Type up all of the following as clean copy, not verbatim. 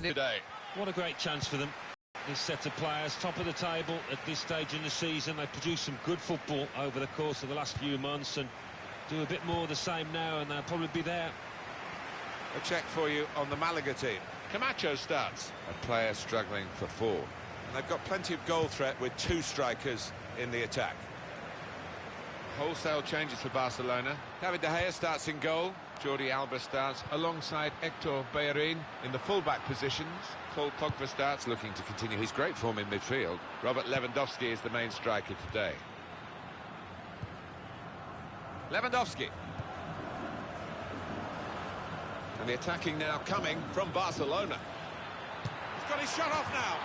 And today, what a great chance for them. This set of players, top of the table at this stage in the season. They produced some good football over the course of the last few months and do a bit more of the same now, and they'll probably be there. A check for you on the Malaga team. Camacho starts. A player struggling for 4. And they've got plenty of goal threat with 2 strikers in the attack. Wholesale changes for Barcelona. David De Gea starts in goal. Jordi Alba starts alongside Hector Bellerin in the full-back positions. Paul Pogba starts, looking to continue his great form in midfield. Robert Lewandowski is the main striker today. Lewandowski. And the attacking now coming from Barcelona. He's got his shot off now.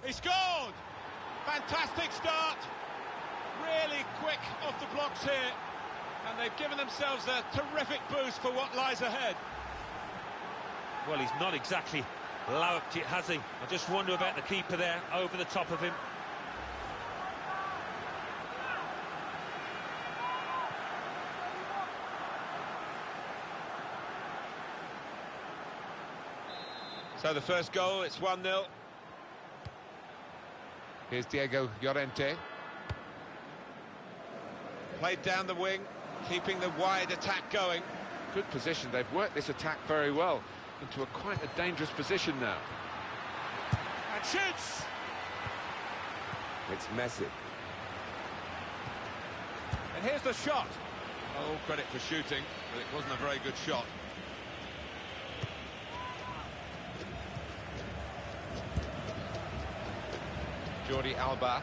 He scored! Fantastic start. Really quick off the blocks here. And they've given themselves a terrific boost for what lies ahead. Well, he's not exactly louped it, has he? I just wonder about the keeper there, over the top of him. So the first goal, it's 1-0. Here's Diego Llorente. Played down the wing, keeping the wide attack going. Good position. They've worked this attack very well into quite a dangerous position now. And shoots! It's Messi. And here's the shot. All credit for shooting, but it wasn't a very good shot. Jordi Alba.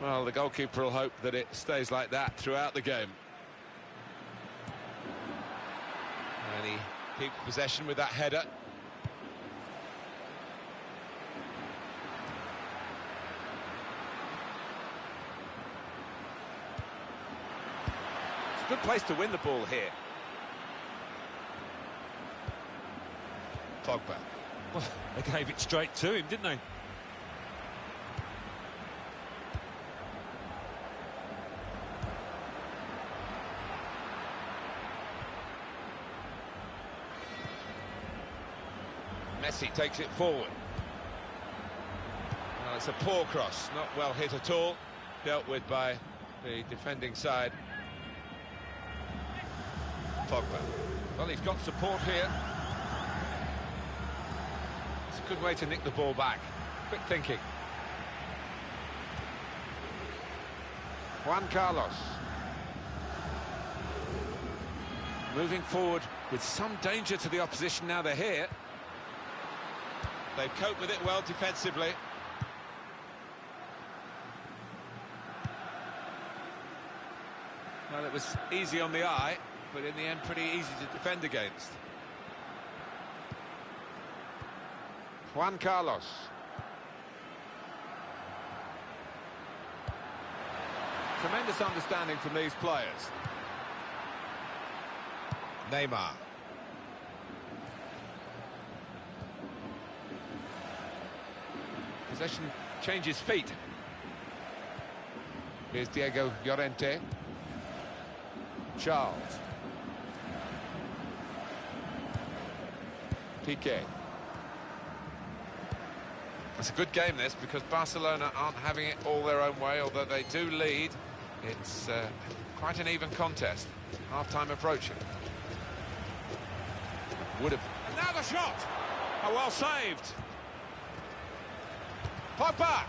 Well, the goalkeeper will hope that it stays like that throughout the game. And he keeps possession with that header. It's a good place to win the ball here. Pogba. Well, they gave it straight to him, didn't they? Messi takes it forward. Well, it's a poor cross, not well hit at all. Dealt with by the defending side. Pogba. Well, he's got support here. It's a good way to nick the ball back. Quick thinking. Juan Carlos. Moving forward with some danger to the opposition now they're here. They've coped with it well defensively. Well, it was easy on the eye, but in the end pretty easy to defend against. Juan Carlos. Tremendous understanding from these players. Neymar. Possession changes feet. Here's Diego Llorente. Charles. Piqué. It's a good game, this, because Barcelona aren't having it all their own way, although they do lead. It's quite an even contest. Half-time approaching. Would have... And now the shot! Oh, well saved. Pogba!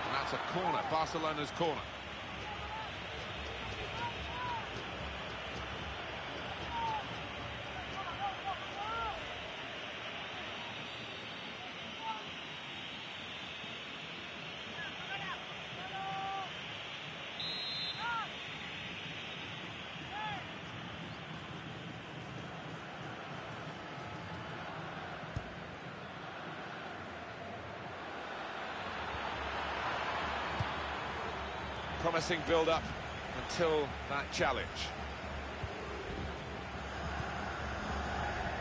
And that's a corner, Barcelona's corner. Promising build-up until that challenge.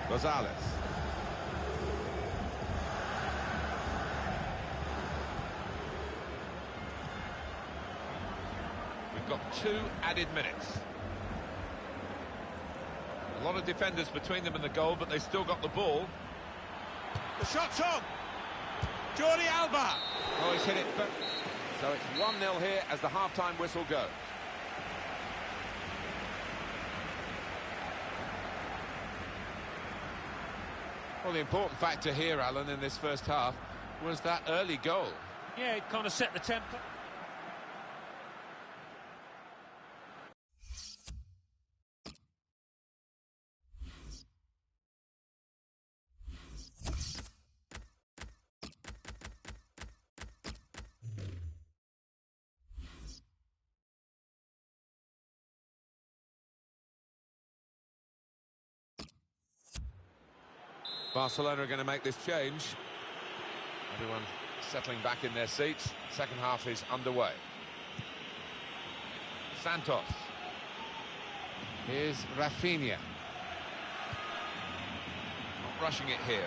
Rosales. We've got 2 added minutes. A lot of defenders between them and the goal, but they still got the ball. The shot's on! Jordi Alba! Oh, he's hit it, but... So it's 1-0 here as the half-time whistle goes. Well, the important factor here, Alan, in this first half was that early goal. Yeah, it kind of set the tempo. Barcelona are going to make this change. Everyone settling back in their seats. Second half is underway. Santos. Here's Rafinha. Not rushing it here.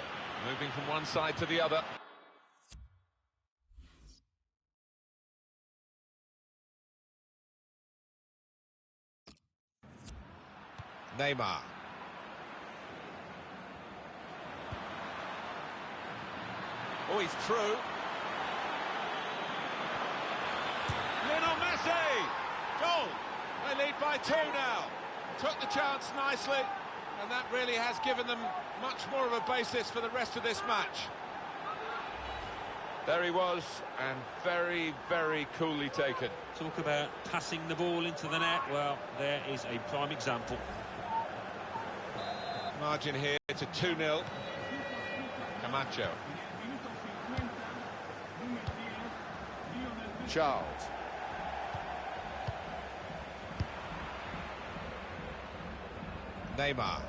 Moving from one side to the other. Neymar. Oh, he's through. Lionel Messi! Goal! They lead by 2 now. Took the chance nicely, and that really has given them much more of a basis for the rest of this match. There he was, and very, very coolly taken. Talk about passing the ball into the net. Well, there is a prime example. Margin here to 2-0. Camacho. Charles. Neymar.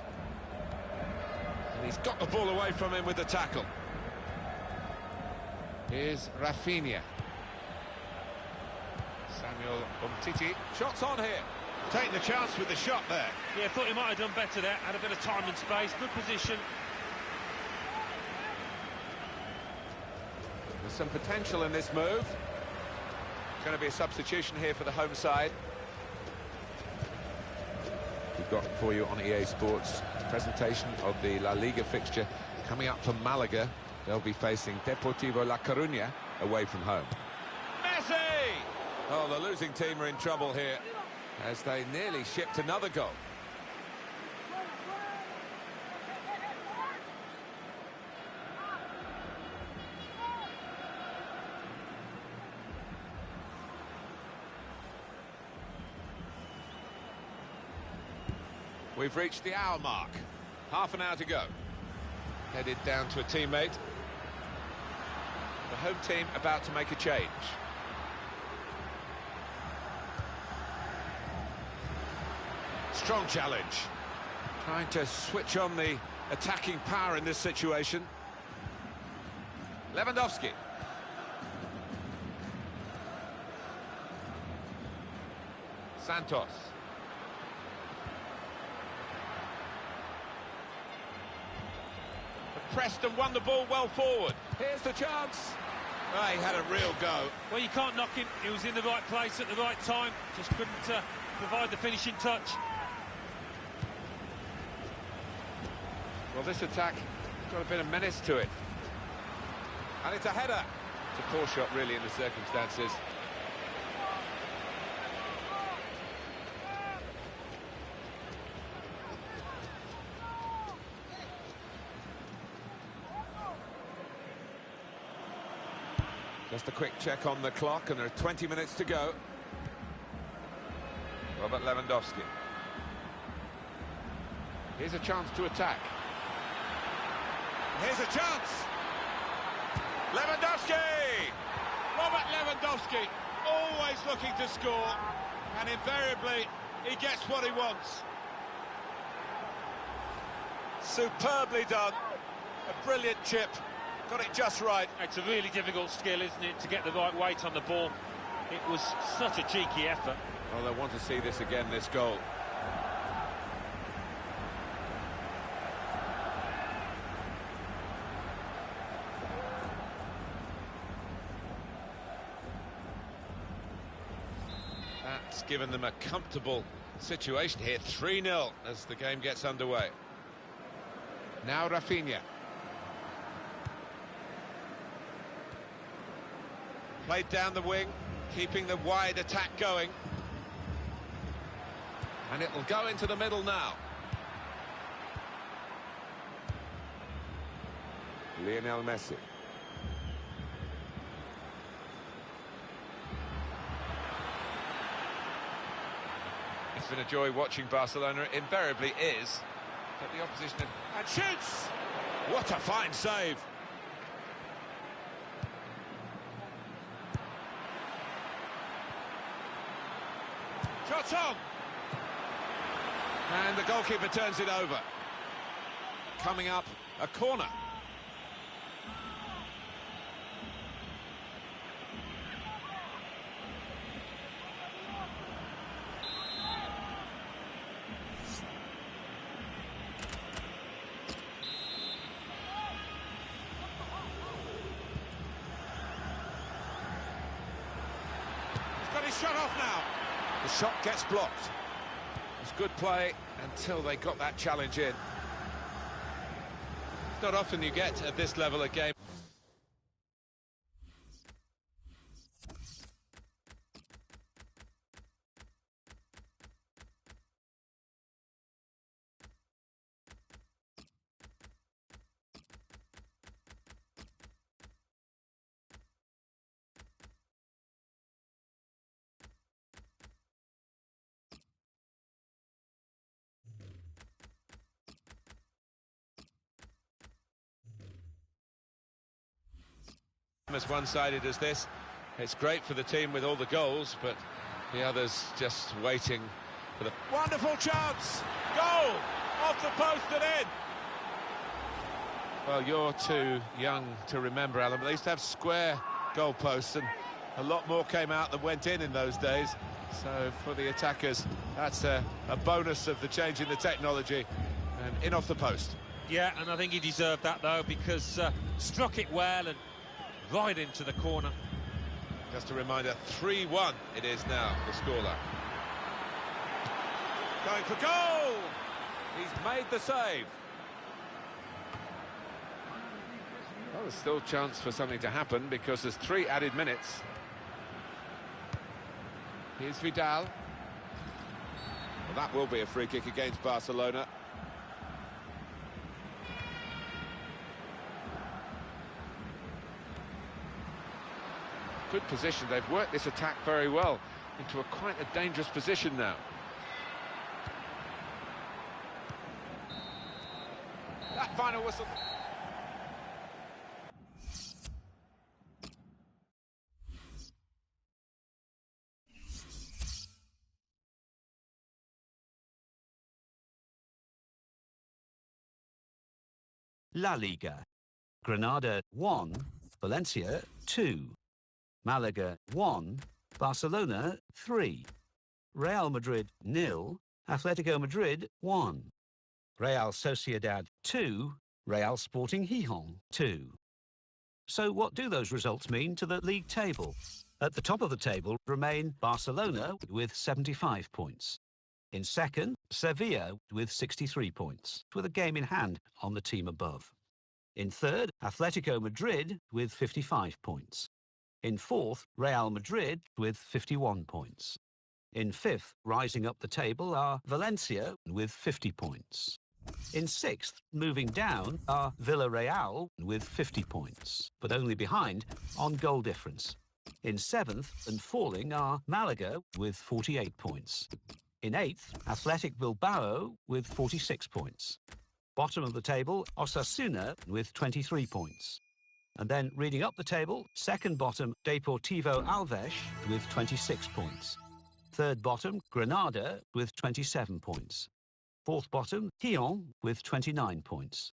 And he's got the ball away from him with the tackle. Here's Rafinha. Samuel Umtiti. Shots on here. Taking the chance with the shot there. Yeah, thought he might have done better there. Had a bit of time and space. Good position. There's some potential in this move. Going to be a substitution here for the home side. We've got for you on EA Sports presentation of the La Liga fixture coming up from Malaga. They'll be facing Deportivo La Coruña away from home. Messi! Oh, the losing team are in trouble here as they nearly shipped another goal. We've reached the hour mark. Half an hour to go. Headed down to a teammate. The home team about to make a change. Strong challenge. Trying to switch on the attacking power in this situation. Lewandowski. Santos. Pressed and won the ball well forward. Here's the chance. Oh, he had a real go. Well, you can't knock him. He was in the right place at the right time. Just couldn't provide the finishing touch. Well, this attack has got a bit of menace to it. And it's a header. It's a poor shot, really, in the circumstances. Just a quick check on the clock, and there are 20 minutes to go. Robert Lewandowski. Here's a chance to attack. Here's a chance. Lewandowski! Robert Lewandowski, always looking to score, and invariably he gets what he wants. Superbly done. A brilliant chip. Got it just right. It's a really difficult skill, isn't it, to get the right weight on the ball. It was such a cheeky effort. Well, they want to see this again, this goal. That's given them a comfortable situation here. 3-0 as the game gets underway. Now Rafinha. Played down the wing, keeping the wide attack going. And it'll go into the middle now. Lionel Messi. It's been a joy watching Barcelona. It invariably is. But the opposition and shoots! What a fine save! Shots on! And the goalkeeper turns it over. Coming up, a corner. He's got his shot off now. The shot gets blocked. It's good play until they got that challenge in. Not often you get at this level a game. As one-sided as this, it's great for the team with all the goals, but the others just waiting for the wonderful chance. Goal off the post and in. Well, you're too young to remember, Alan, but they used to have square goalposts, and a lot more came out than went in those days. So for the attackers, that's a bonus of the change in the technology, and in off the post. Yeah, and I think he deserved that though, because struck it well and right into the corner. Just a reminder, 3-1 it is now, the scoreline. Going for goal! He's made the save. Well, there's still a chance for something to happen because there's 3 added minutes. Here's Vidal. Well, that will be a free kick against Barcelona. Good position. They've worked this attack very well into quite a dangerous position now. Final whistle. La Liga. Granada 1, Valencia 2, Malaga 1, Barcelona 3, Real Madrid 0, Atletico Madrid 1, Real Sociedad 2, Real Sporting Gijón 2. So what do those results mean to the league table? At the top of the table remain Barcelona with 75 points. In second, Sevilla with 63 points, with a game in hand on the team above. In third, Atletico Madrid with 55 points. In fourth, Real Madrid with 51 points. In fifth, rising up the table, are Valencia with 50 points. In sixth, moving down, are Villarreal with 50 points, but only behind on goal difference. In seventh and falling are Malaga with 48 points. In eighth, Athletic Bilbao with 46 points. Bottom of the table, Osasuna with 23 points. And then reading up the table, second bottom, Deportivo Alavés with 26 points. Third bottom, Granada with 27 points. Fourth bottom, Gijón with 29 points.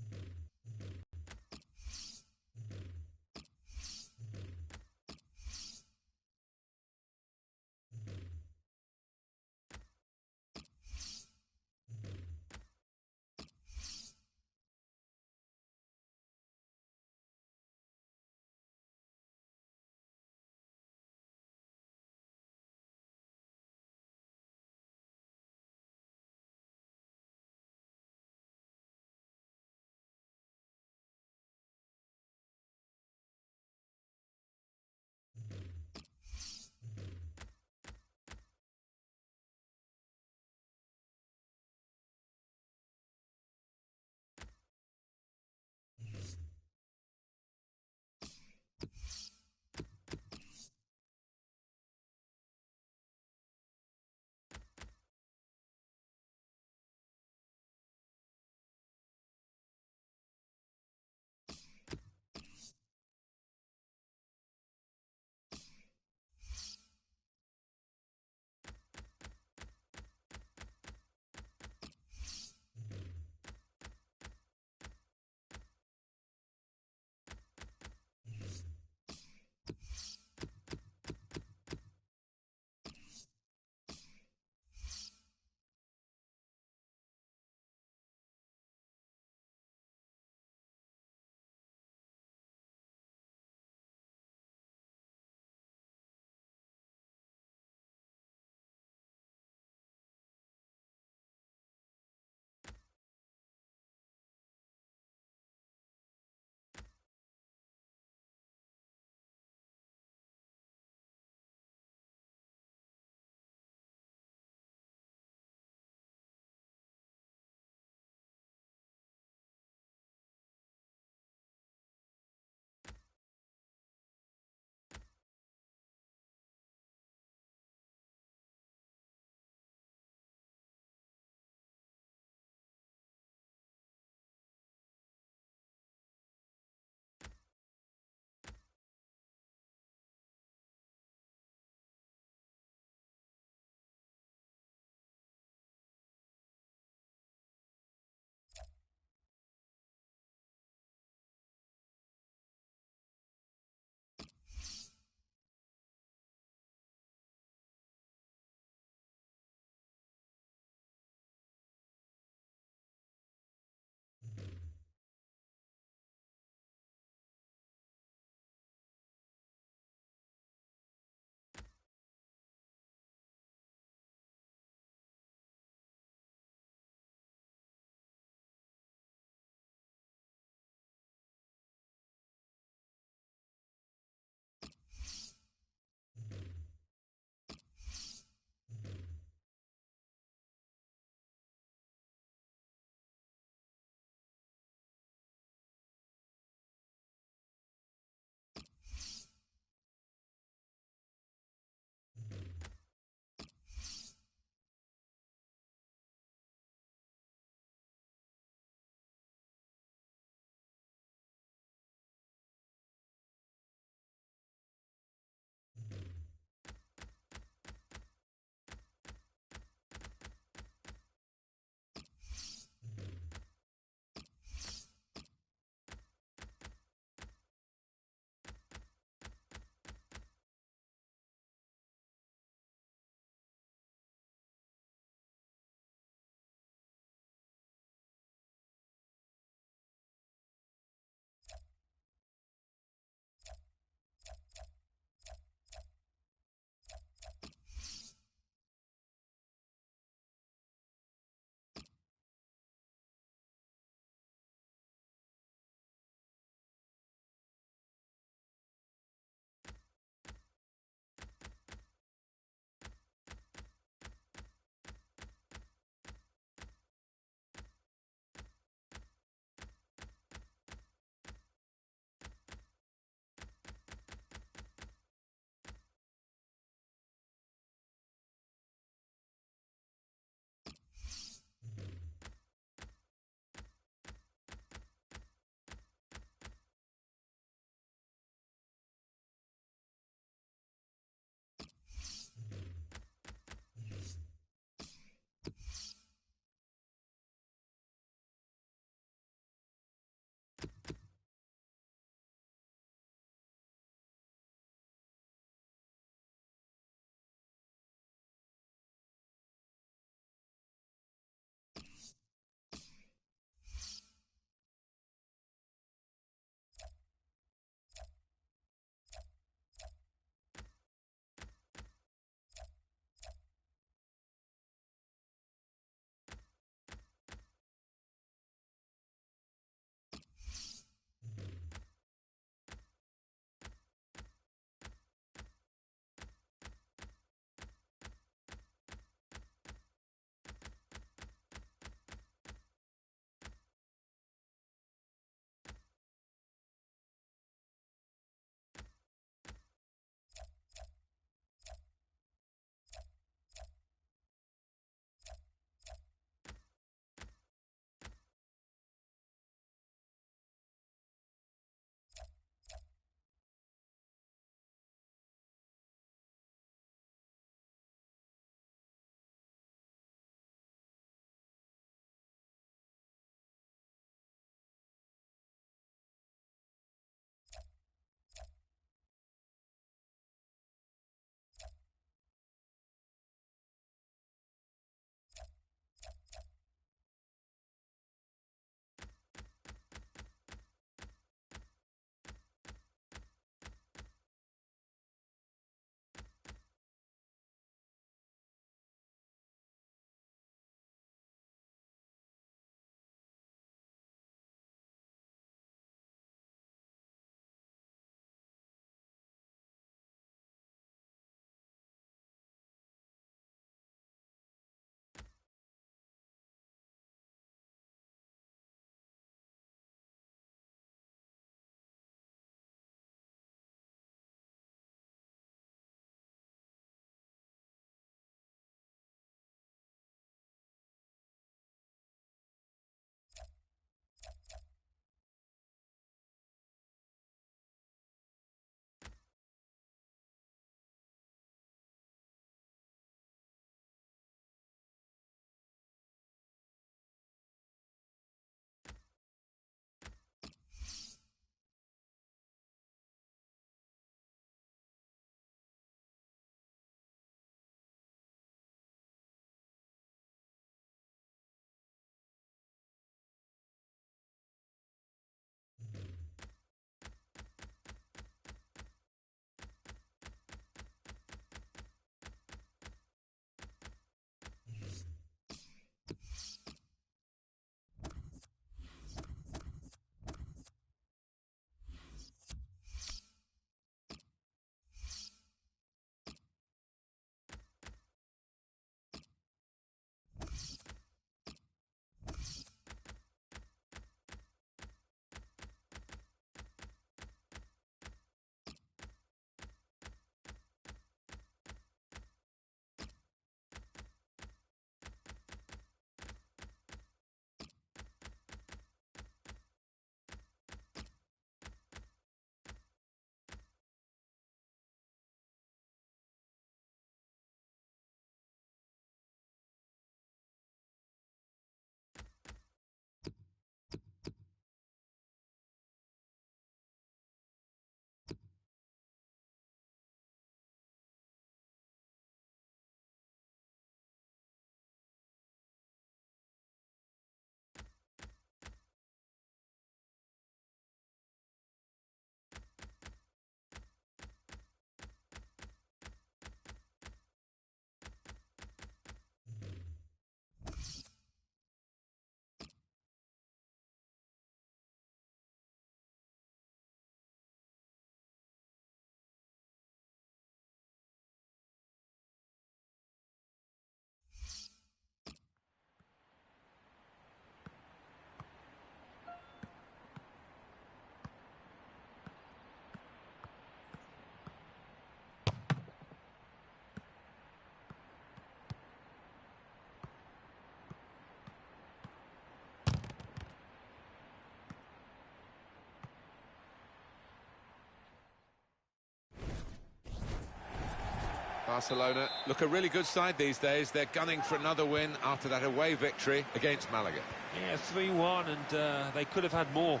Barcelona look a really good side these days. They're gunning for another win after that away victory against Malaga. Yeah, 3-1, and they could have had more.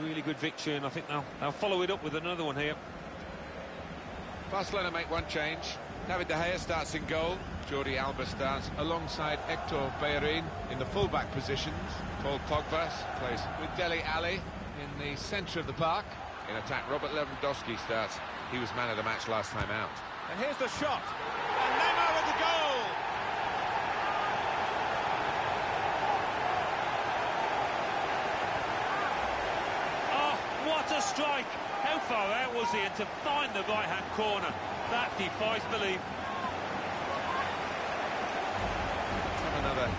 Really good victory, and I think they'll follow it up with another one here. Barcelona make one change. David De Gea starts in goal. Jordi Alba starts alongside Hector Bellerin in the full-back positions. Paul Pogba plays with Dele Alli in the centre of the park. In attack, Robert Lewandowski starts. He was man of the match last time out. And here's the shot. And Neymar with the goal. Oh, what a strike! How far out was he? And to find the right-hand corner, that defies belief. Let's have another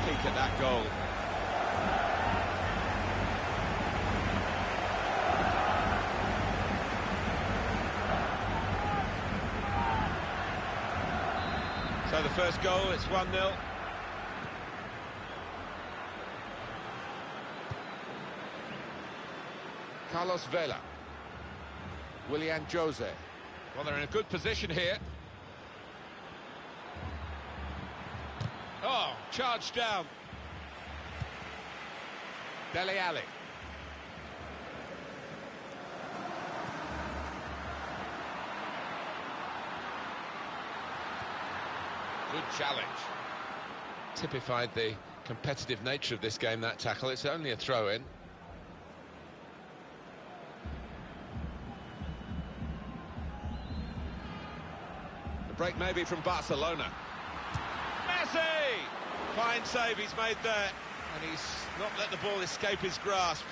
peek at that goal. So the first goal, it's 1-0. Carlos Vela. Willian Jose. Well, they're in a good position here. Oh, charged down. Dele Alli. Good challenge. Typified the competitive nature of this game, that tackle. It's only a throw-in. The break maybe from Barcelona. Messi! Fine save he's made there. And he's not let the ball escape his grasp.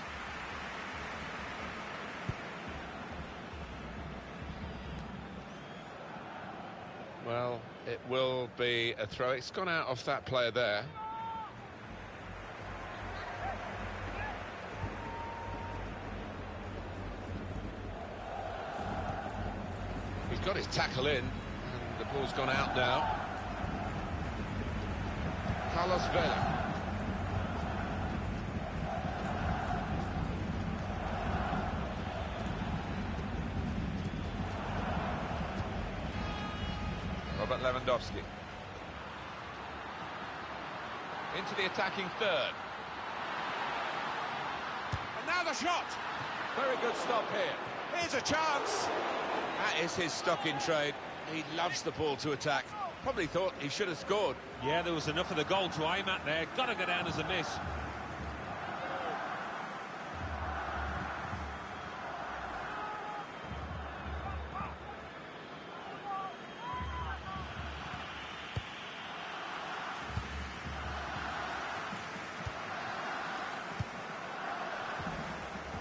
Well, it will be a throw. It's gone out off that player there. He's got his tackle in, and the ball's gone out now. Carlos Vela. Robert Lewandowski. Into the attacking third. And now the shot! Very good stop here. Here's a chance! That is his stock in trade. He loves the ball to attack. Probably thought he should have scored. Yeah, there was enough of the goal to aim at there. Got to go down as a miss.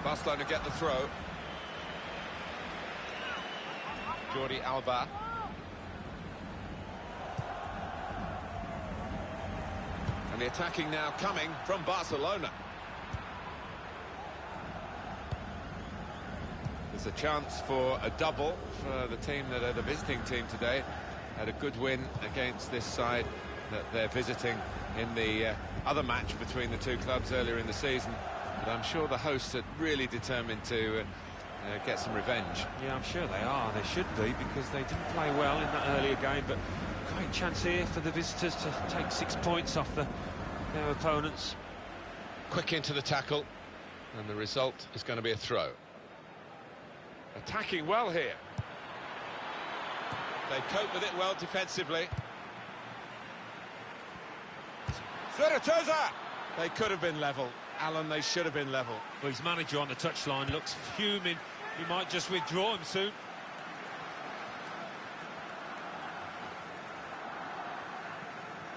Barcelona get the throw. Jordi Alba. And the attacking now coming from Barcelona. There's a chance for a double for the team that are the visiting team today. Had a good win against this side that they're visiting in the other match between the two clubs earlier in the season. But I'm sure the hosts are really determined to get some revenge. Yeah, I'm sure they are. They should be, because they didn't play well in that earlier game. But great chance here for the visitors to take 6 points off their opponents. Quick into the tackle, and the result is going to be a throw. Attacking well here. They cope with it well defensively. Zurituza! They could have been level. Alan, they should have been level. Well, his manager on the touchline looks fuming. He might just withdraw him soon.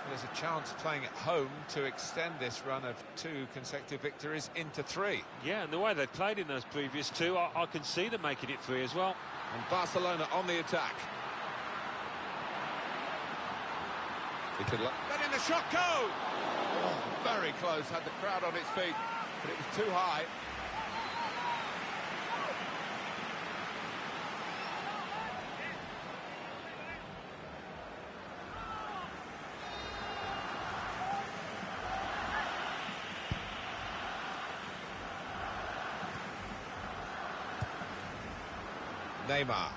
There's a chance playing at home to extend this run of 2 consecutive victories into 3. Yeah, and the way they played in those previous 2, I can see them making it 3 as well. And Barcelona on the attack. Letting the shot go! Oh, very close, had the crowd on its feet, but it was too high. Neymar.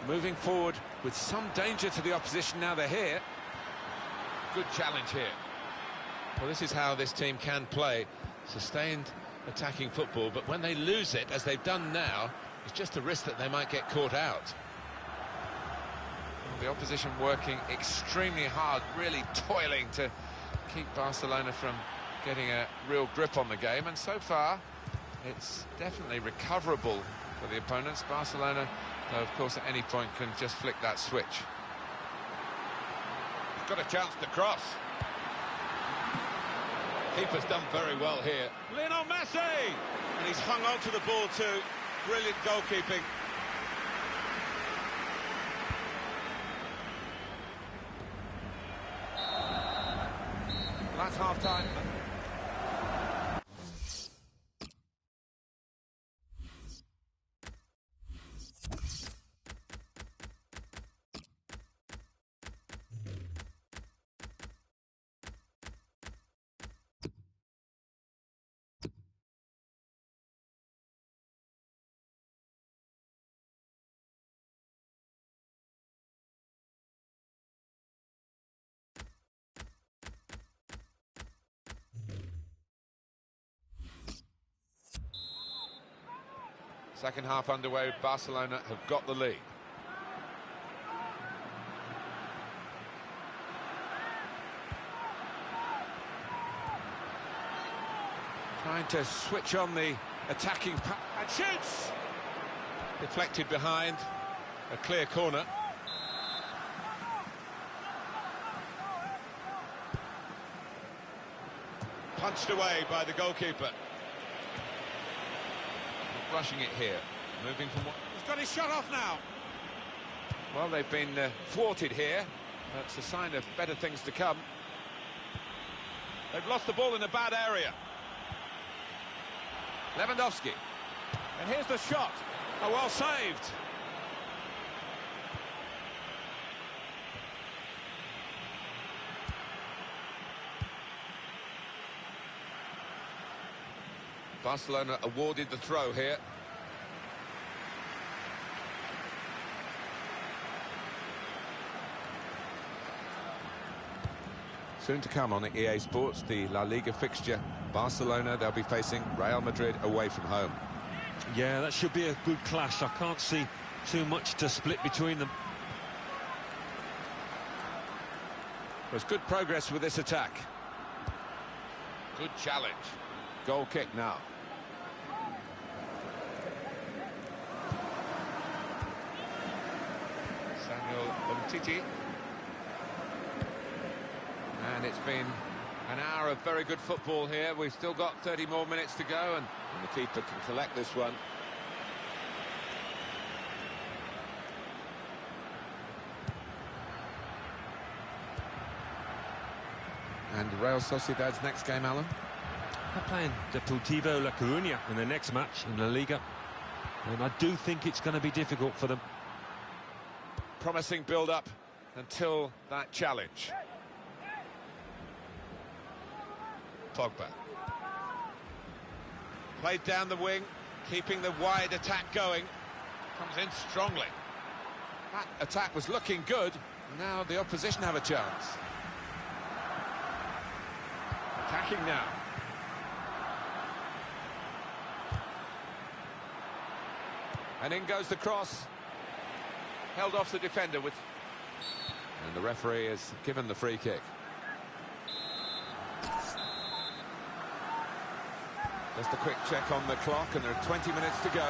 moving forward with some danger to the opposition now they're here. Good challenge here. Well, this is how this team can play. Sustained attacking football, but when they lose it, as they've done now, it's just a risk that they might get caught out. Well, the opposition working extremely hard, really toiling to keep Barcelona from getting a real grip on the game, and so far it's definitely recoverable for the opponents. Barcelona, though, of course, at any point can just flick that switch. He's got a chance to cross. Keeper's done very well here. Lionel Messi! And he's hung on to the ball too. Brilliant goalkeeping. That's half-time. Second half underway, Barcelona have got the lead. Trying to switch on the attacking and shoots! Deflected behind, a clear corner. Punched away by the goalkeeper. Rushing it here, moving from what... He's got his shot off now. Well, they've been thwarted here. That's a sign of better things to come. They've lost the ball in a bad area. Lewandowski. And here's the shot. Oh, well saved. Barcelona awarded the throw here. Soon to come on the EA Sports, the La Liga fixture. Barcelona, they'll be facing Real Madrid away from home. Yeah, that should be a good clash. I can't see too much to split between them. There's good progress with this attack. Good challenge. Goal kick now. Samuel Umtiti. And it's been an hour of very good football here. We've still got 30 more minutes to go, and the keeper can collect this one. And Real Sociedad's next game, Alan? They're playing Deportivo La Coruña in the next match in La Liga, and I do think it's going to be difficult for them. Promising build-up until that challenge. Pogba. Played down the wing, keeping the wide attack going. Comes in strongly. That attack was looking good. Now the opposition have a chance. Attacking now. And in goes the cross. Held off the defender with... And the referee has given the free kick. Just a quick check on the clock, and there are 20 minutes to go.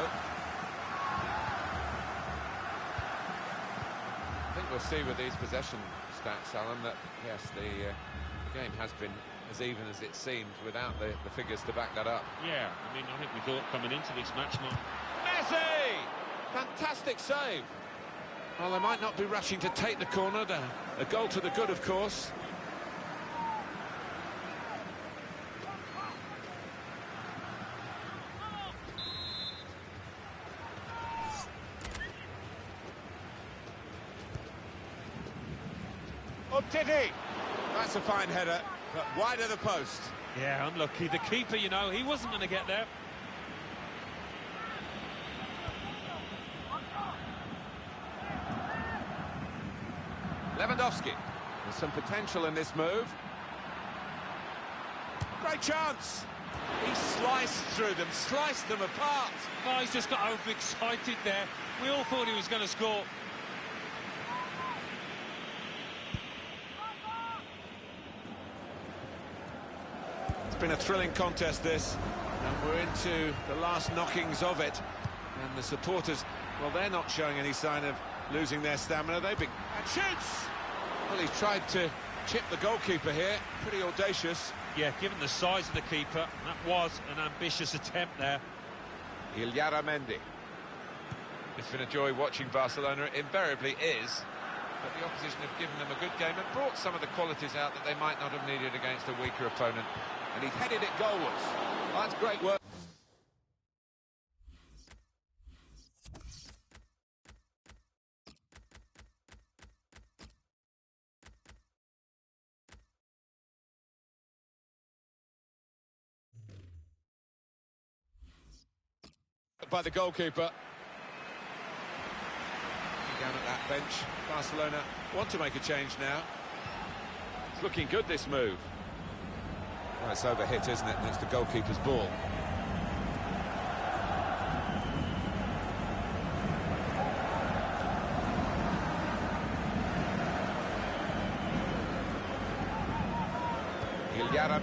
I think we'll see with these possession stats, Alan, that, yes, the game has been as even as it seemed without the figures to back that up. Yeah, I mean, I think we thought coming into this match, Mark. Messi! Fantastic save. Well, they might not be rushing to take the corner. A goal to the good, of course. Umtiti. That's a fine header, but wide of the post. Yeah, unlucky. The keeper, you know, he wasn't going to get there. Lewandowski. There's some potential in this move. Great chance. He sliced through them, sliced them apart. Oh, he's just got overexcited there. We all thought he was going to score. It's been a thrilling contest, this. And we're into the last knockings of it. And the supporters, well, they're not showing any sign of losing their stamina. They've been... And shoots! Well, he's tried to chip the goalkeeper here. Pretty audacious. Yeah, given the size of the keeper, that was an ambitious attempt there. Mendy. It's been a joy watching Barcelona. It invariably is. But the opposition have given them a good game and brought some of the qualities out that they might not have needed against a weaker opponent. And he's headed it goalwards. Well, that's great work. By the goalkeeper. Down at that bench, Barcelona want to make a change now. It's looking good, this move. Well, it's overhit, isn't it? And it's the goalkeeper's ball.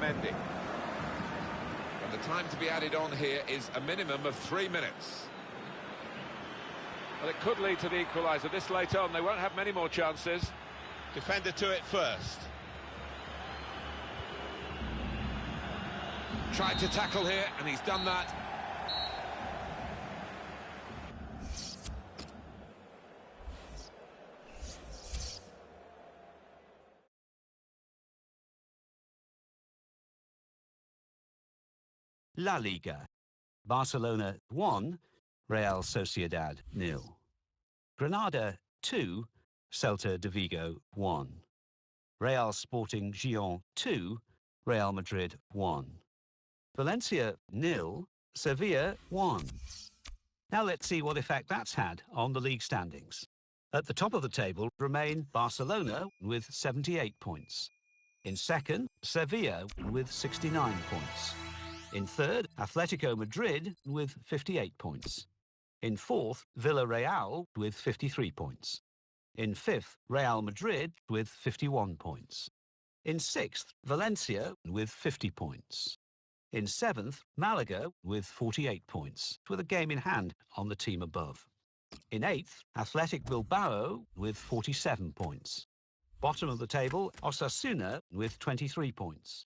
Mendy. And the time to be added on here is a minimum of 3 minutes. Well, it could lead to the equaliser. This late on, they won't have many more chances. Defender to it first. Tried to tackle here, and he's done that. La Liga. Barcelona 1, Real Sociedad 0. Granada 2, Celta de Vigo 1. Real Sporting Gijón 2, Real Madrid 1. Valencia 0, Sevilla 1. Now let's see what effect that's had on the league standings. At the top of the table remain Barcelona with 78 points. In second, Sevilla with 69 points. In third, Atletico Madrid with 58 points. In fourth, Villarreal with 53 points. In fifth, Real Madrid with 51 points. In sixth, Valencia with 50 points. In seventh, Malaga with 48 points, with a game in hand on the team above. In eighth, Athletic Bilbao with 47 points. Bottom of the table, Osasuna with 23 points.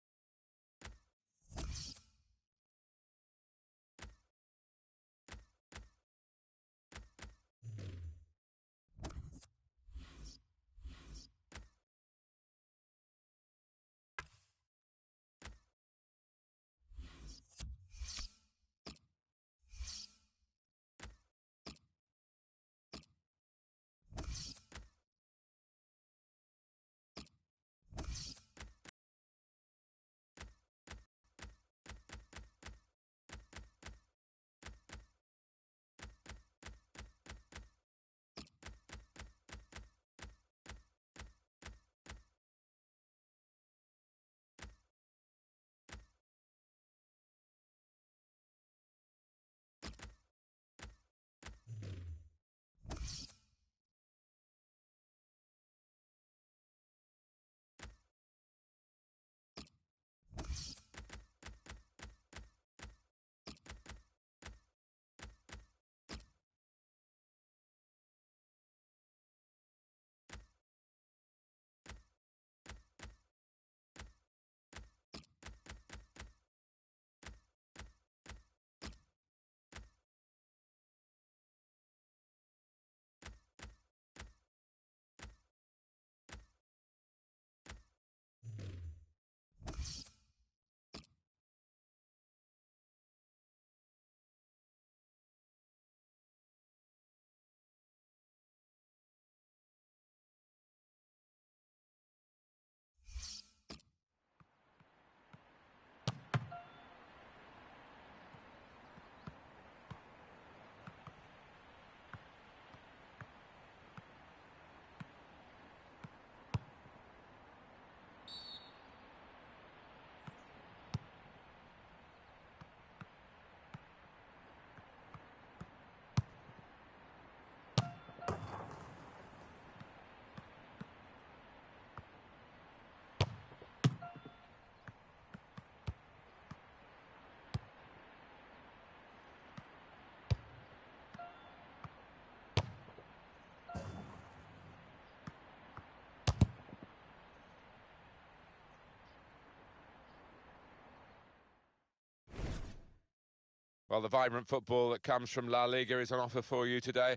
Well, the vibrant football that comes from La Liga is on offer for you today.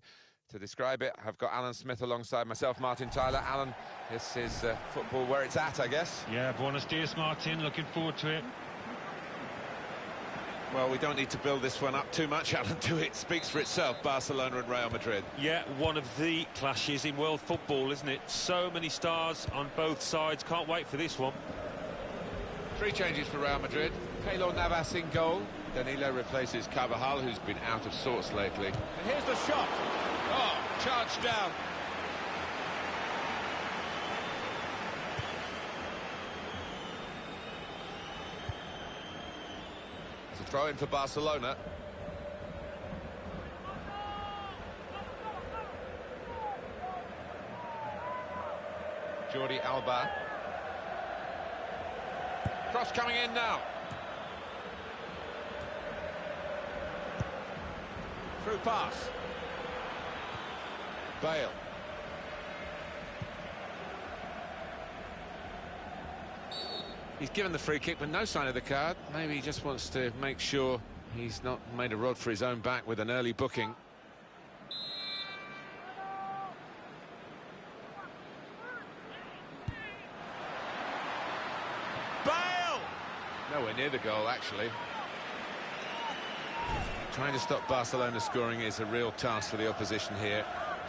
To describe it, I've got Alan Smith alongside myself, Martin Tyler. Alan, this is football where it's at, I guess. Yeah, buenos dias, Martin. Looking forward to it. Well, we don't need to build this one up too much, Alan, do it? Speaks for itself, Barcelona and Real Madrid. Yeah, one of the clashes in world football, isn't it? So many stars on both sides. Can't wait for this one. 3 changes for Real Madrid. Keylor Navas in goal. Danilo replaces Carvajal, who's been out of sorts lately. And here's the shot. Oh, charged down. It's a throw-in for Barcelona. Jordi Alba. Cross coming in now. Through pass. Bale. He's given the free kick, but no sign of the card. Maybe he just wants to make sure he's not made a rod for his own back with an early booking. Bale! Nowhere near the goal, actually. Trying to stop Barcelona scoring is a real task for the opposition here.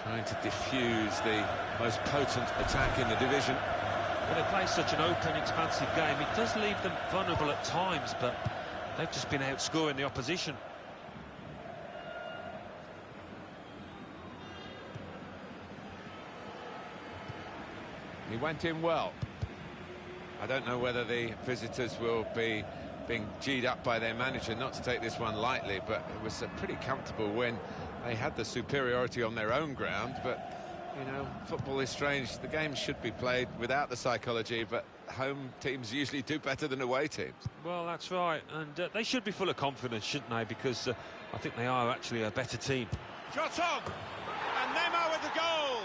Trying to diffuse the most potent attack in the division. Well, they play such an open, expansive game. It does leave them vulnerable at times, but they've just been outscoring the opposition. He went in well. I don't know whether the visitors will be being G'd up by their manager not to take this one lightly, but it was a pretty comfortable win. They had the superiority on their own ground, but, you know, football is strange. The game should be played without the psychology, but home teams usually do better than away teams. Well, that's right, and they should be full of confidence, shouldn't they? Because I think they are actually a better team. Shot on! And Neymar with the goal!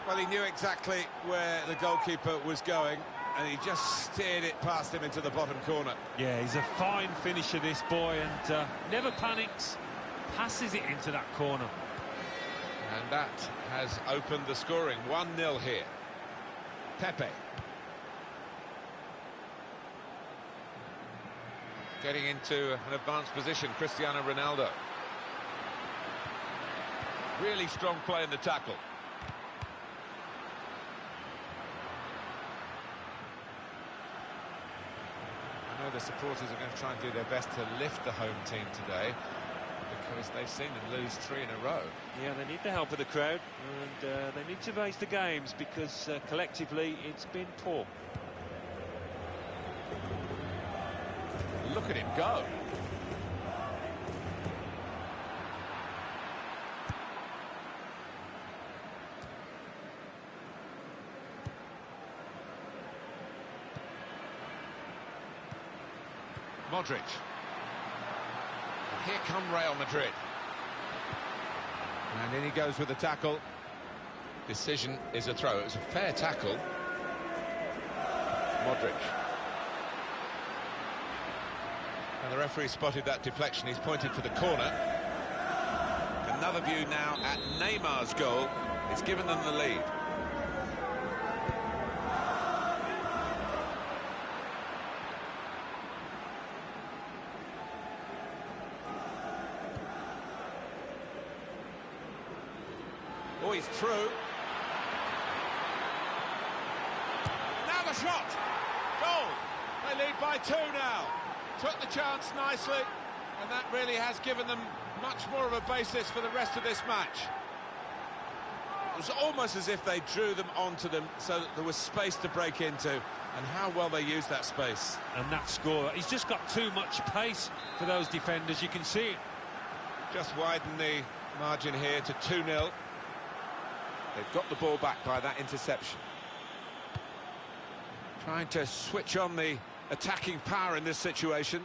Well, he knew exactly where the goalkeeper was going, and he just steered it past him into the bottom corner. Yeah, he's a fine finisher, this boy, and never panics, passes it into that corner. And that has opened the scoring. 1-0 here. Pepe. Getting into an advanced position, Cristiano Ronaldo. Really strong play in the tackle. I know the supporters are going to try and do their best to lift the home team today, because they've seen them lose 3 in a row. Yeah, they need the help of the crowd, and they need to raise the games, because collectively it's been poor. Look at him go. Modric. Here come Real Madrid. And in he goes with the tackle. Decision is a throw. It was a fair tackle. Modric. And the referee spotted that deflection. He's pointed for the corner. Another view now at Neymar's goal. It's given them the lead. Oh, he's through. Now the shot! Goal! They lead by 2 now. Took the chance nicely, and that really has given them much more of a basis for the rest of this match. It was almost as if they drew them onto them so that there was space to break into, and how well they used that space. And that scorer, he's just got too much pace for those defenders, you can see it. Just widen the margin here to 2-0. They've got the ball back by that interception. Trying to switch on the attacking power in this situation.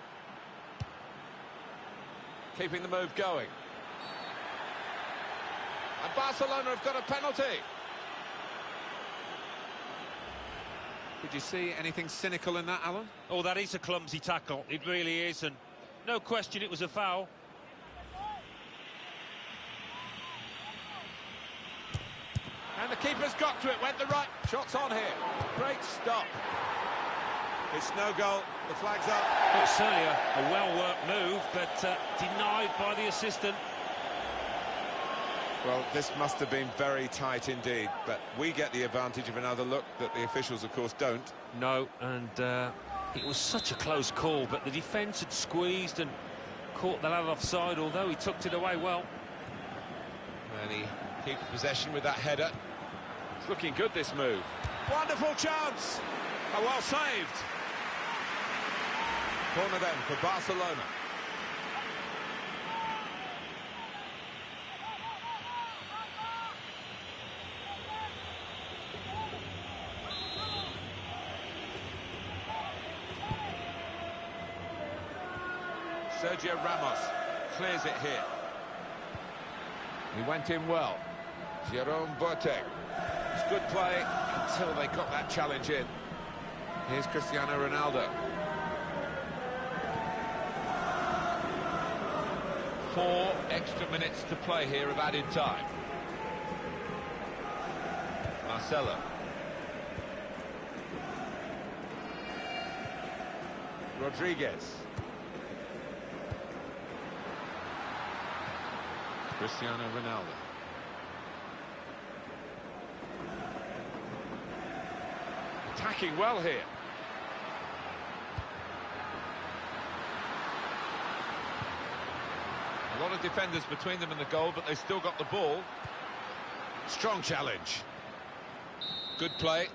Keeping the move going. And Barcelona have got a penalty. Did you see anything cynical in that, Alan? Oh, that is a clumsy tackle. It really is, and no question it was a foul. And the keeper's got to it, went the right. Shots on here. Great stop. It's no goal, the flag's up. It's certainly a well-worked move, but denied by the assistant. Well, this must have been very tight indeed, but we get the advantage of another look that the officials, of course, don't. No, and it was such a close call, but the defence had squeezed and caught the lad offside, although he tucked it away well. And he keeps possession with that header. It's looking good, this move. Wonderful chance! Oh, well saved. Corner then for Barcelona. Sergio Ramos clears it here. He went in well. Jerome Boateng. It's good play until they got that challenge in. Here's Cristiano Ronaldo. 4 extra minutes to play here of added time. Marcelo. Rodriguez. Cristiano Ronaldo. Attacking well here. A lot of defenders between them and the goal, but they still got the ball. Strong challenge. Good play.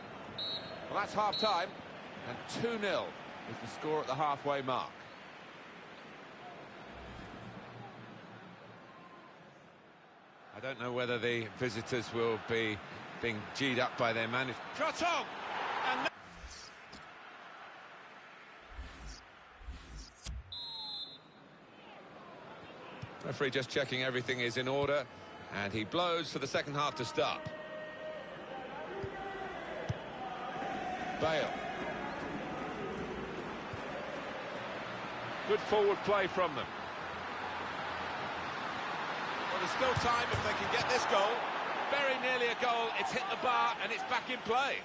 Well, that's half-time, and 2-0 is the score at the halfway mark. I don't know whether the visitors will be being G'd up by their manager. Shot on! And Referee just checking everything is in order, and he blows for the second half to start. Bale. good forward play from them. Well, there's still time if they can get this goal. Very nearly a goal. It's hit the bar and it's back in play.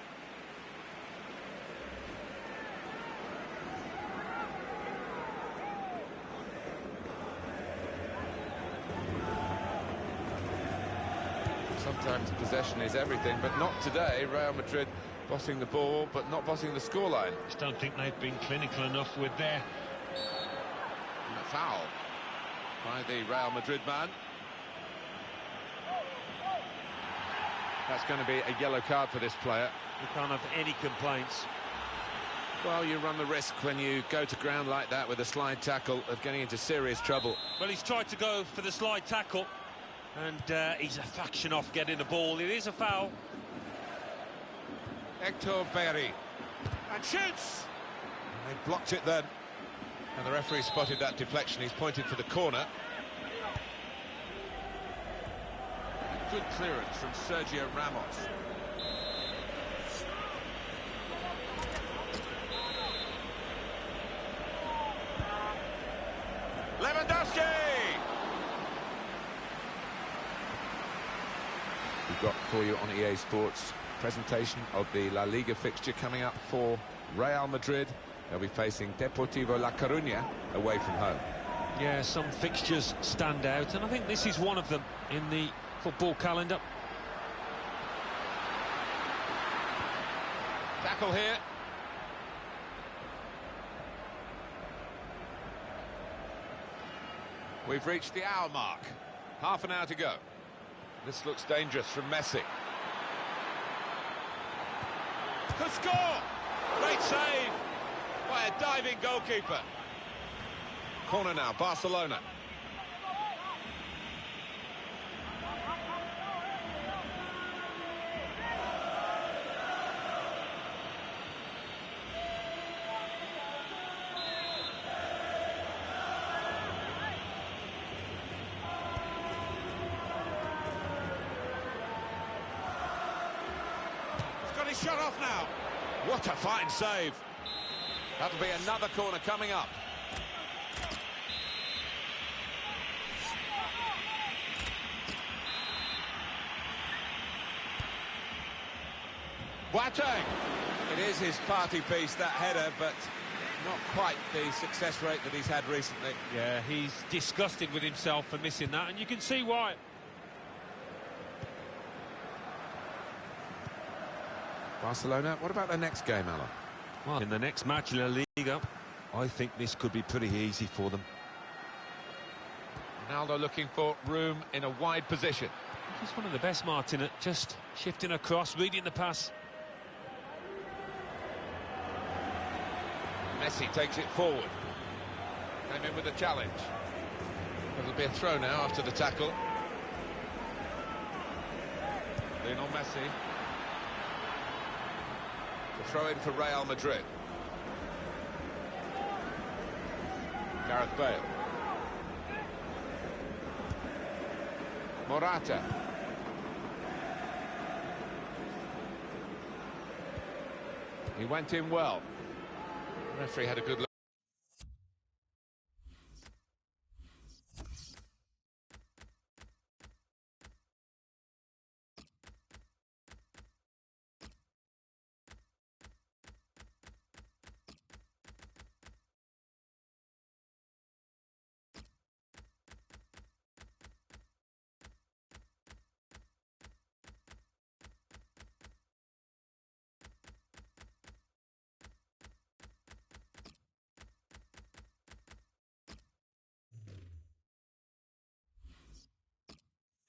Sometimes possession is everything, but not today. Real Madrid bossing the ball, but not bossing the scoreline. Just don't think they've been clinical enough with their... And a foul by the Real Madrid man. That's going to be a yellow card for this player. You can't have any complaints. Well, you run the risk when you go to ground like that with a slide tackle of getting into serious trouble. Well, he's tried to go for the slide tackle, and he's a fraction off getting the ball. It is a foul. Hector Bellerin. And shoots! And they blocked it then. And the referee spotted that deflection. He's pointed for the corner. Good clearance from Sergio Ramos. Lewandowski! We've got for you on EA Sports presentation of the La Liga fixture coming up for Real Madrid. They'll be facing Deportivo La Coruña away from home. Yeah, some fixtures stand out, and I think this is one of them in the football calendar. Tackle here. We've reached the hour mark. Half an hour to go. This looks dangerous from Messi. Could score! Great save by a diving goalkeeper. Corner now, Barcelona. He's got his shot off now. What a fine save. That'll be another corner coming up. Boateng. It is his party piece, that header, but not quite the success rate that he's had recently. Yeah, he's disgusted with himself for missing that, and you can see why. Barcelona, what about their next game, Alan? Well, in the next match in La Liga, I think this could be pretty easy for them. Ronaldo looking for room in a wide position. He's one of the best, Martin, at just shifting across, reading the pass. Messi takes it forward. Came in with a challenge. It'll be a throw now after the tackle. Lionel Messi. The throw in for Real Madrid. Gareth Bale. Morata. He went in well. The referee had a good look.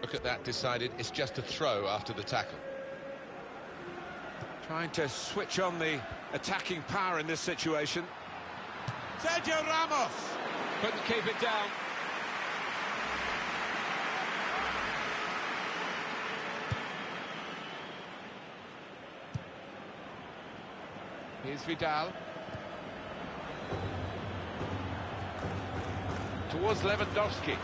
Look at that, decided it's just a throw after the tackle. Trying to switch on the attacking power in this situation. Sergio Ramos couldn't keep it down. Here's Vidal. Towards Lewandowski.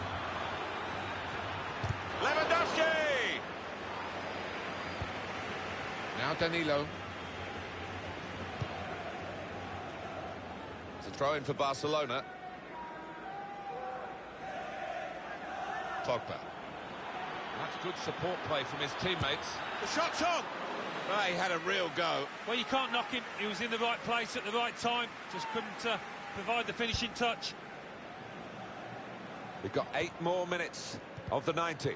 Lewandowski! Now Danilo. It's a throw in for Barcelona. Pogba. That's good support play from his teammates. The shot's on! Well, he had a real go. Well, you can't knock him. He was in the right place at the right time. Just couldn't provide the finishing touch. We've got 8 more minutes of the 90.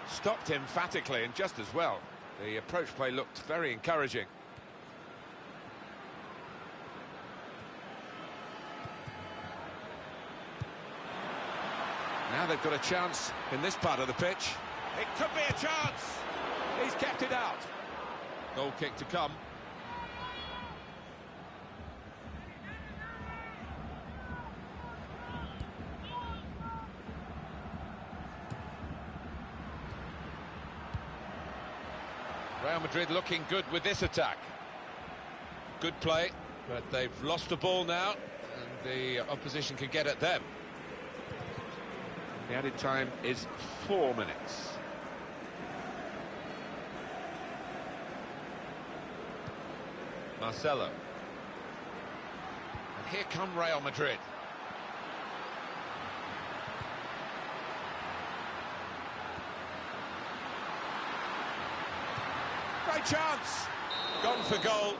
Stopped emphatically and just as well. The approach play looked very encouraging. Now they've got a chance in this part of the pitch. It could be a chance. He's kept it out. Goal kick to come. Real Madrid looking good with this attack. Good play, but they've lost the ball now, and the opposition can get at them. The added time is 4 minutes. Marcelo. And here come Real Madrid. Great chance. Gone for goal.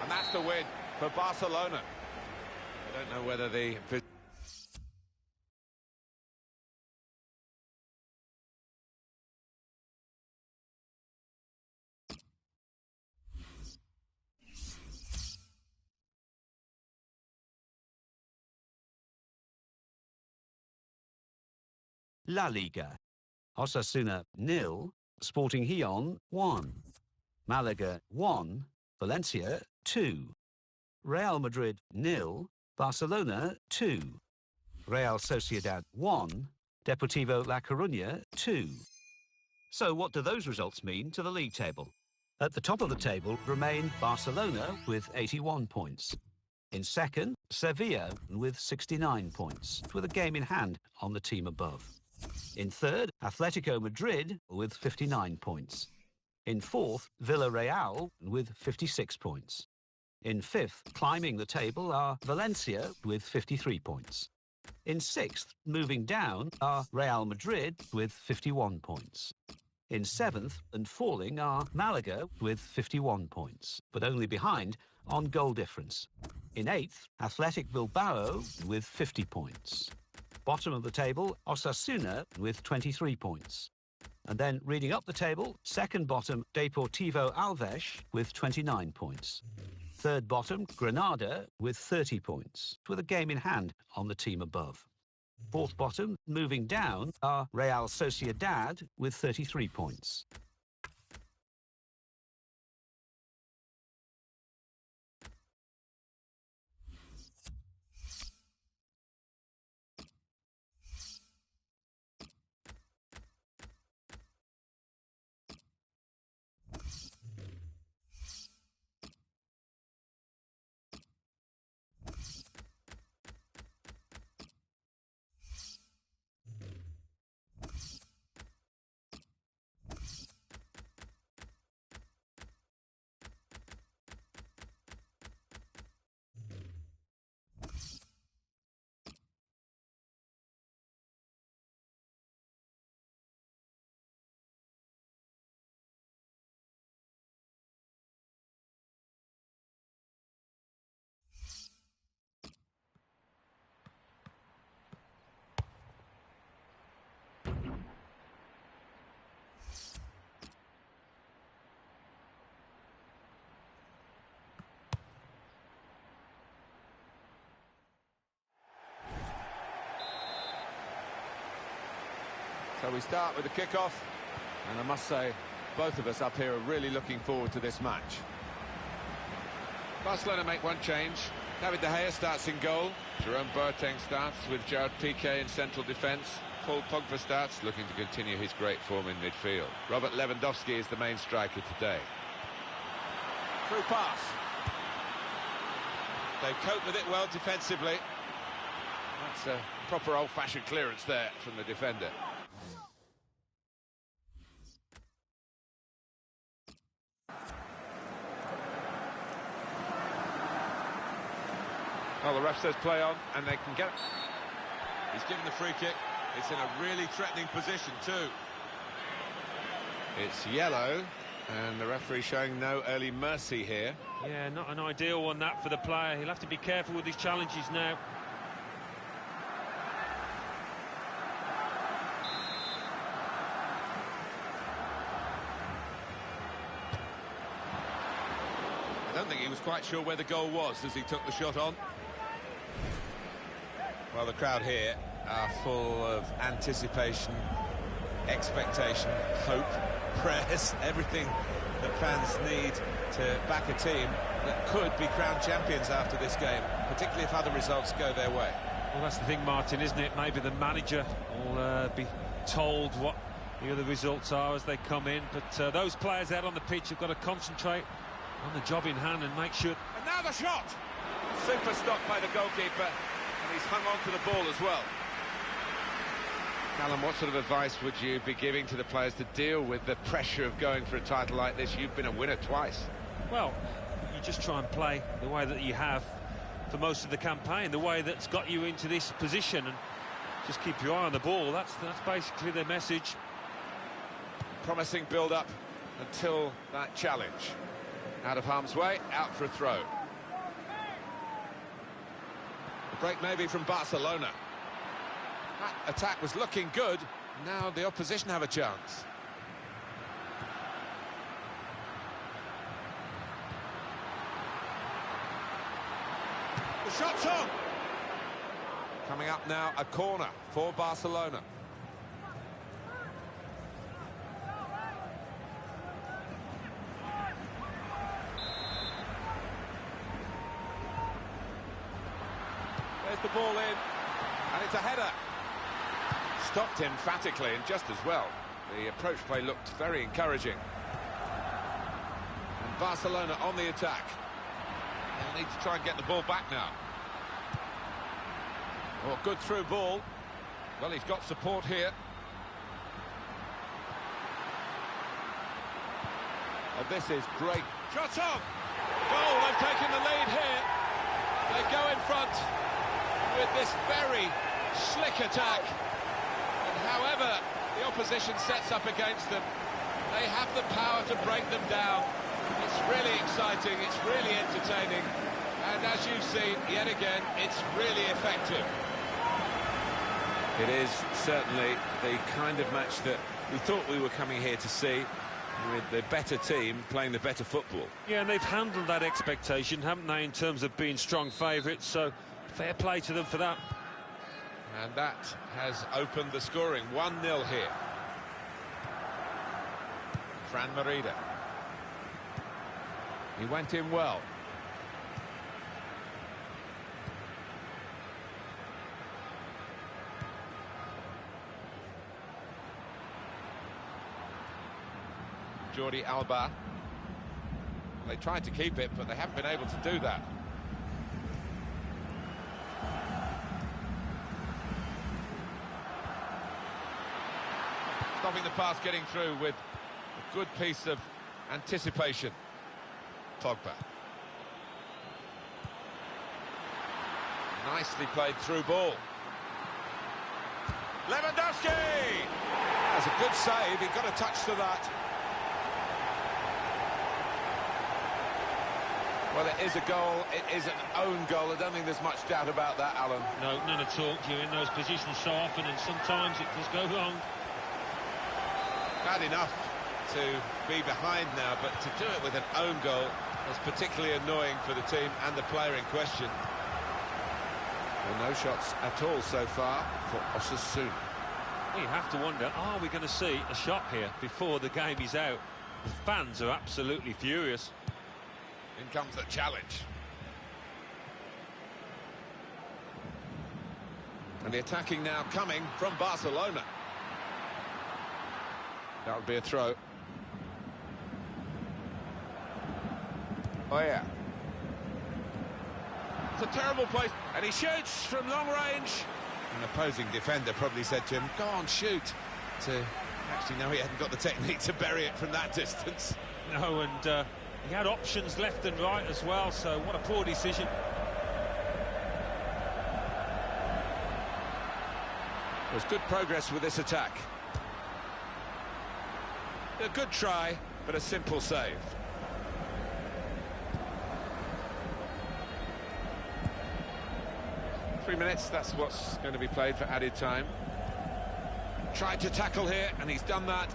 And that's the win for Barcelona. I don't know whether the... La Liga. Osasuna 0, Sporting Gijón 1, Malaga 1, Valencia 2, Real Madrid 0, Barcelona 2, Real Sociedad 1, Deportivo La Coruña 2. So what do those results mean to the league table? At the top of the table remain Barcelona with 81 points. In second, Sevilla with 69 points, with a game in hand on the team above. In third, Atletico Madrid with 59 points. In fourth, Villarreal with 56 points. In fifth, climbing the table, are Valencia with 53 points. In sixth, moving down, are Real Madrid with 51 points. In seventh and falling are Malaga with 51 points, but only behind on goal difference. In eighth, Athletic Bilbao with 50 points. Bottom of the table, Osasuna with 23 points. And then reading up the table, second bottom, Deportivo Alavés with 29 points. Third bottom, Granada with 30 points, with a game in hand on the team above. Fourth bottom, moving down, are Real Sociedad with 33 points. So we start with the kickoff, and I must say, both of us up here are really looking forward to this match. Barcelona make one change. David De Gea starts in goal. Jerome Boateng starts with Gerard Piqué in central defence. Paul Pogba starts, looking to continue his great form in midfield. Robert Lewandowski is the main striker today. Through pass. They cope with it well defensively. That's a proper old-fashioned clearance there from the defender. Well, the ref says play on, and they can get it. He's given the free kick. It's in a really threatening position too. It's yellow, and the referee showing no early mercy here. Yeah, not an ideal one, that, for the player. He'll have to be careful with his challenges now. I don't think he was quite sure where the goal was as he took the shot on. Well, the crowd here are full of anticipation, expectation, hope, prayers, everything that fans need to back a team that could be crowned champions after this game, particularly if other results go their way. Well, that's the thing, Martin, isn't it? Maybe the manager will be told what the other results are as they come in, but those players out on the pitch have got to concentrate on the job in hand and make sure... And now the shot! Super stop by the goalkeeper. And he's hung on to the ball as well. Callum, what sort of advice would you be giving to the players to deal with the pressure of going for a title like this? You've been a winner twice. Well, you just try and play the way that you have for most of the campaign, the way that's got you into this position, and just keep your eye on the ball. That's basically the message. Promising build-up until that challenge. Out of harm's way, out for a throw. Break maybe from Barcelona. That attack was looking good. Now the opposition have a chance. The shot's on. Coming up now, a corner for Barcelona. There's the ball in, and it's a header. Stopped emphatically and just as well. The approach play looked very encouraging. And Barcelona on the attack. They'll need to try and get the ball back now. Oh, good through ball. Well, he's got support here. Oh, this is great. Shot off! Goal, they've taken the lead here. They go in front with this very slick attack. And however the opposition sets up against them, they have the power to break them down. It's really exciting, it's really entertaining. And as you've seen, yet again, it's really effective. It is certainly the kind of match that we thought we were coming here to see, with the better team playing the better football. Yeah, and they've handled that expectation, haven't they, in terms of being strong favourites, so fair play to them for that. And that has opened the scoring. 1-0 here. Fran Merida. He went in well. Jordi Alba. They tried to keep it, but they haven't been able to do that. Stopping the pass getting through with a good piece of anticipation. Pogba. Nicely played through ball. Lewandowski! That's a good save, he got a touch to that. Well, it is a goal, it is an own goal. I don't think there's much doubt about that, Alan. No, none at all. You're in those positions so often, and sometimes it does go wrong. Bad enough to be behind now, but to do it with an own goal was particularly annoying for the team and the player in question. Well, no shots at all so far for Osasuna. Well, you have to wonder, are we going to see a shot here before the game is out? The fans are absolutely furious. In comes the challenge. And the attacking now coming from Barcelona. That would be a throw. Oh, yeah. It's a terrible place. And he shoots from long range. An opposing defender probably said to him, go on, shoot. Actually, no, he hadn't got the technique to bury it from that distance. No, and he had options left and right as well, so what a poor decision. There's good progress with this attack. A good try, but a simple save. Three minutes, that's what's going to be played for added time. Tried to tackle here, and he's done that.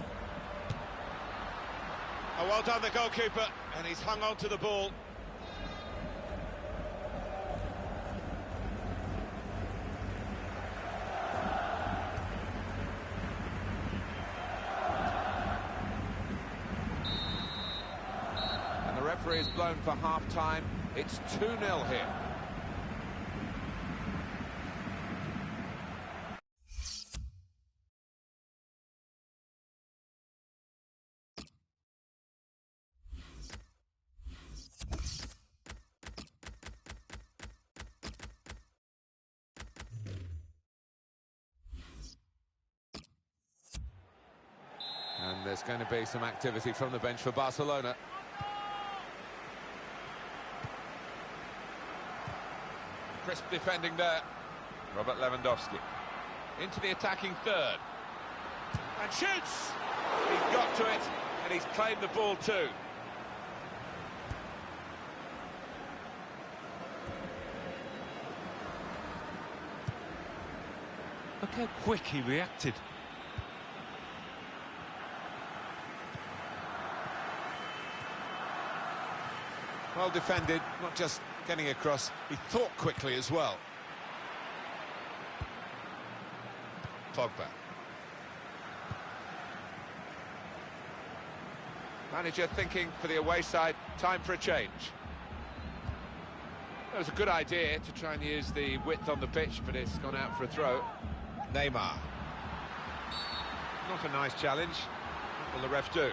Oh, well done, the goalkeeper, and he's hung on to the ball. And the referee is blown for half-time. It's 2-0 here. And there's going to be some activity from the bench for Barcelona. Crisp defending there. Robert Lewandowski. Into the attacking third. And shoots! He's got to it, and he's claimed the ball too. Look how quick he reacted. Well defended, not just getting across, he thought quickly as well. Pogba. Manager thinking for the away side, time for a change. It was a good idea to try and use the width on the pitch, but it's gone out for a throw. Neymar. Not a nice challenge. What will the ref do?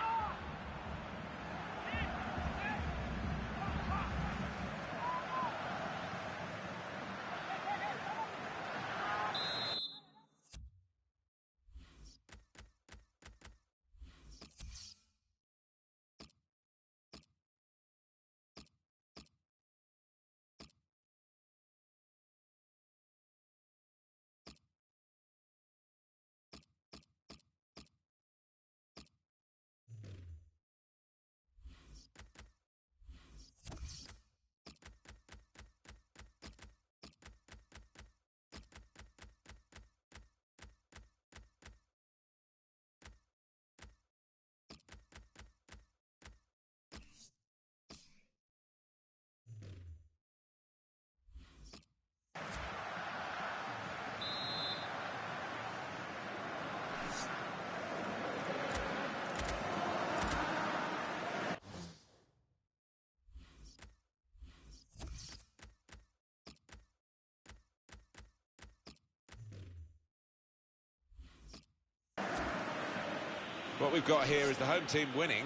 What we've got here is the home team winning,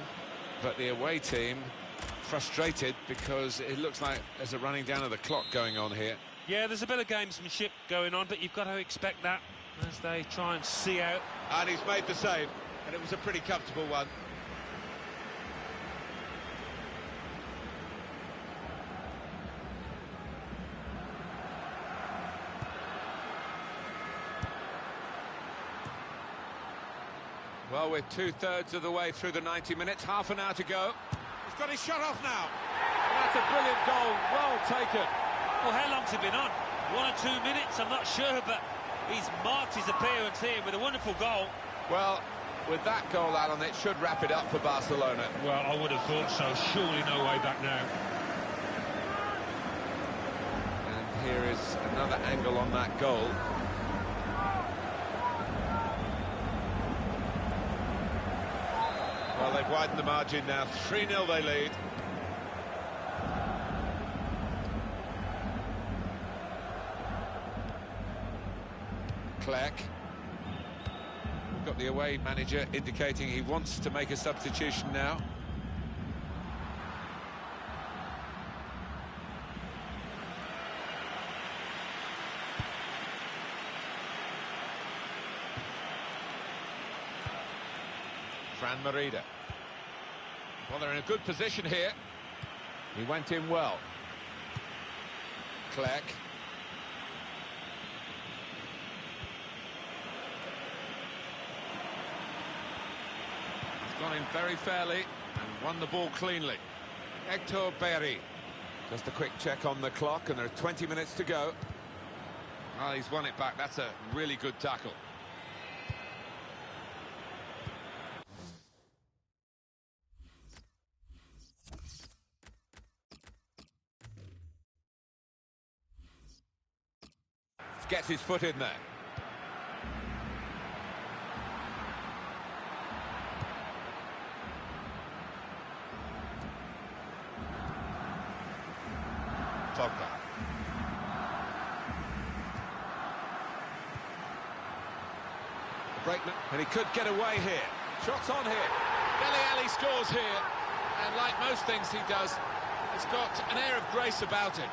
but the away team frustrated because it looks like there's a running down of the clock going on here. Yeah, there's a bit of gamesmanship going on, but you've got to expect that as they try and see out. And he's made the save, and it was a pretty comfortable one. Well, we're two-thirds of the way through the 90 minutes, half an hour to go. He's got his shot off now. That's a brilliant goal, well taken. Well, how long's he been on? 1 or 2 minutes, I'm not sure, but he's marked his appearance here with a wonderful goal. Well, with that goal, Alan, it should wrap it up for Barcelona. Well, I would have thought so. Surely no way back now. And here is another angle on that goal. Well, they've widened the margin now. 3-0 they lead. Clerc. We've got the away manager indicating he wants to make a substitution now. Fran Merida. Well, they're in a good position here. He went in well. Clerc. He's gone in very fairly and won the ball cleanly. Hector Berry. Just a quick check on the clock, and there are 20 minutes to go. Well, he's won it back. That's a really good tackle. Gets his foot in there. Pogba. Brakeman, and he could get away here. Shots on here. Dele Alli scores here, and like most things he does, it's got an air of grace about it.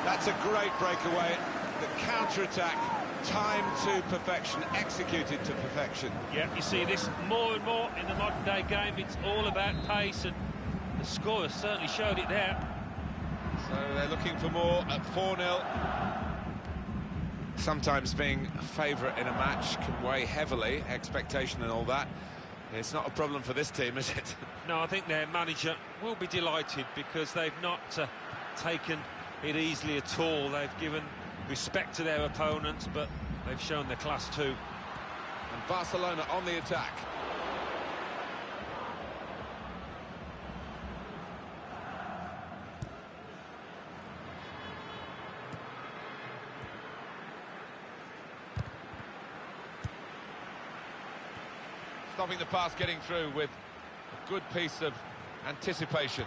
That's a great breakaway. The counter-attack, timed to perfection, executed to perfection. Yeah, you see this more and more in the modern-day game. It's all about pace, and the score has certainly showed it there. So they're looking for more at 4-0. Sometimes being a favourite in a match can weigh heavily, expectation and all that. It's not a problem for this team, is it? No, I think their manager will be delighted because they've not taken it easily at all. They've given respect to their opponents, but they've shown their class too. And Barcelona on the attack. Stopping the pass getting through with a good piece of anticipation.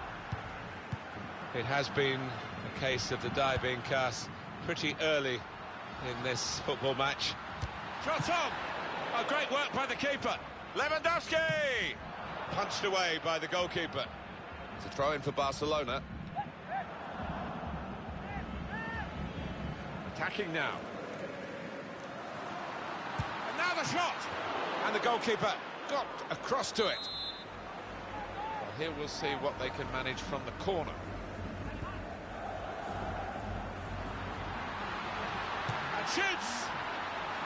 It has been a case of the die being cast pretty early in this football match. Shot on! Oh, great work by the keeper. Lewandowski! Punched away by the goalkeeper. It's a throw-in for Barcelona. Attacking now. And now the shot! And the goalkeeper got across to it. Well, here we'll see what they can manage from the corner. And shoots!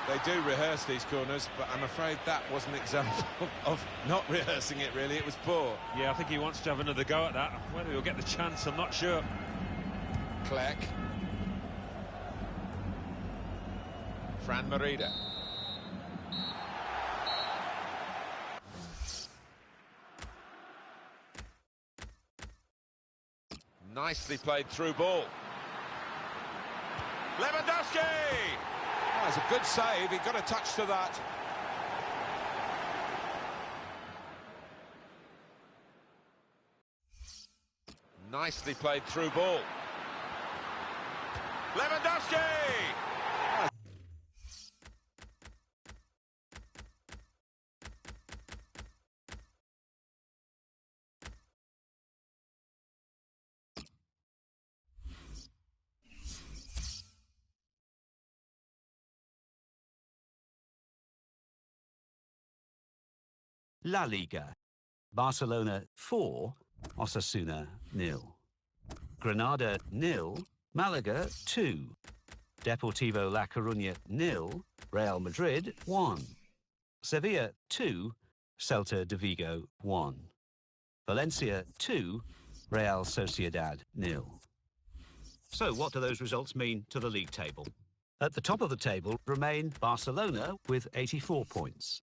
They do rehearse these corners, but I'm afraid that was an example of not rehearsing it, really. It was poor. Yeah, I think he wants to have another go at that. Whether he'll get the chance, I'm not sure. Clerc. Fran Merida. Nicely played through ball. Lewandowski! Oh, it's a good save. He got a touch to that. Nicely played through ball. Lewandowski! La Liga. Barcelona 4, Osasuna 0. Granada 0, Malaga 2. Deportivo La Coruña 0, Real Madrid 1. Sevilla 2, Celta de Vigo 1. Valencia 2, Real Sociedad 0. So what do those results mean to the league table? At the top of the table remain Barcelona with 84 points.